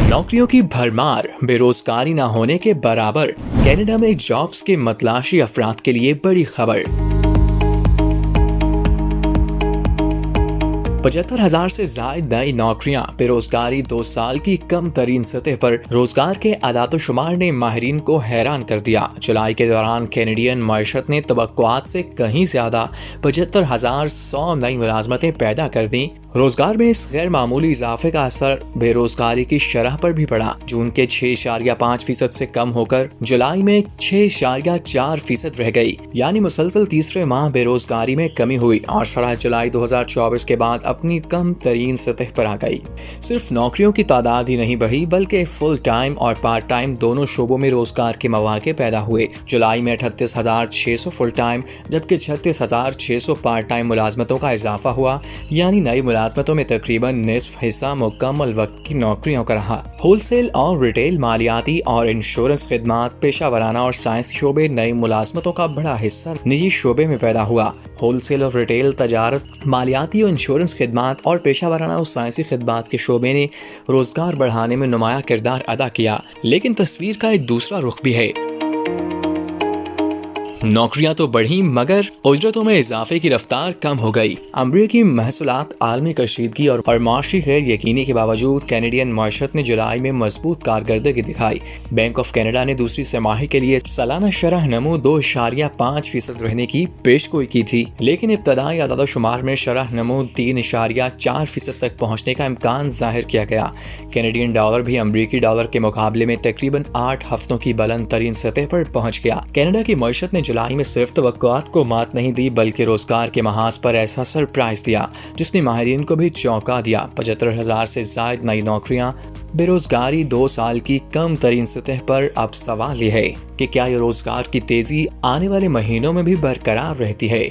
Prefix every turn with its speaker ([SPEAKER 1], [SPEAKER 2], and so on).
[SPEAKER 1] नौकरियों की भरमार बेरोजगारी न होने के बराबर। कनाडा में जॉब्स के मतलाशी अफराद के लिए बड़ी खबर। 75,000 से जायद नई नौकरियां। बेरोजगारी 2 साल की कम तरीन सतह पर। रोजगार के आदातोशुमार ने माहिरीन को हैरान कर दिया। जुलाई के दौरान कैनेडियन मईशत ने तवक्कुआत से कहीं ज्यादा 75,100 नई मुलाजमतें पैदा कर दी। रोजगार में इस गैर मामूली इजाफे का असर बेरोजगारी की शरह पर भी पड़ा। जून के 6.5% से कम होकर जुलाई में 6.4% रह गई, यानी मुसलसल तीसरे माह बेरोजगारी में कमी हुई और शरह जुलाई 2024 के बाद अपनी कम तरीन सतह पर आ गई। सिर्फ नौकरियों की तादाद ही नहीं बढ़ी, बल्कि फुल टाइम और पार्ट टाइम दोनों शोबों में रोजगार के मौके पैदा हुए। जुलाई में 38,600 फुल टाइम जबकि 36,600 पार्ट टाइम मुलाजमतों का इजाफा हुआ, यानी नई मुलाजमतों में तकरीबन निस्फ हिस्सा मुकम्मल वक्त की नौकरियों का रहा। होलसेल और रिटेल, मालियाती और इंश्योरेंस खिदमात, पेशा वराना और साइंसी शोबे नई मुलाजमतों का बड़ा हिस्सा निजी शोबे में पैदा हुआ। होलसेल और रिटेल, तजारत, मालियाती और इंश्योरेंस खिदमात और पेशा वराना और साइंसी खिदमात के शोबे ने रोजगार बढ़ाने में नुमाया किरदार अदा किया। लेकिन तस्वीर का एक दूसरा रुख भी है। नौकरियां तो बढ़ी मगर उजरतों में इजाफे की रफ्तार कम हो गई। अमरीकी महसूलात, आलमी कशीदगी और माशी गैर यकीनी के बावजूद कैनेडियन मईशत ने जुलाई में मजबूत कारकर्दगी दिखाई। बैंक ऑफ कनाडा ने दूसरी तिमाही के लिए सालाना शरह नमू 2.5% रहने की पेशगोई की थी, लेकिन इब्तदाई आदादोशुमार में शरह नमू 3.4% तक पहुँचने का इम्कान जाहिर किया गया। कैनेडियन डॉलर भी अमरीकी डॉलर के मुकाबले में तकरीबन 8 हफ्तों की बुलंद तरीन सतह पर पहुँच गया। कनाडा की मईशत ने जुलाई में सिर्फ तवक्कुआत को मात नहीं दी, बल्कि रोजगार के महाज पर ऐसा सरप्राइज दिया जिसने माहिरीन को भी चौंका दिया। 75,000 से जायद नई नौकरियां। बेरोजगारी 2 साल की कम तरीन सतह पर। अब सवाल यह है कि क्या ये रोजगार की तेजी आने वाले महीनों में भी बरकरार रहती है।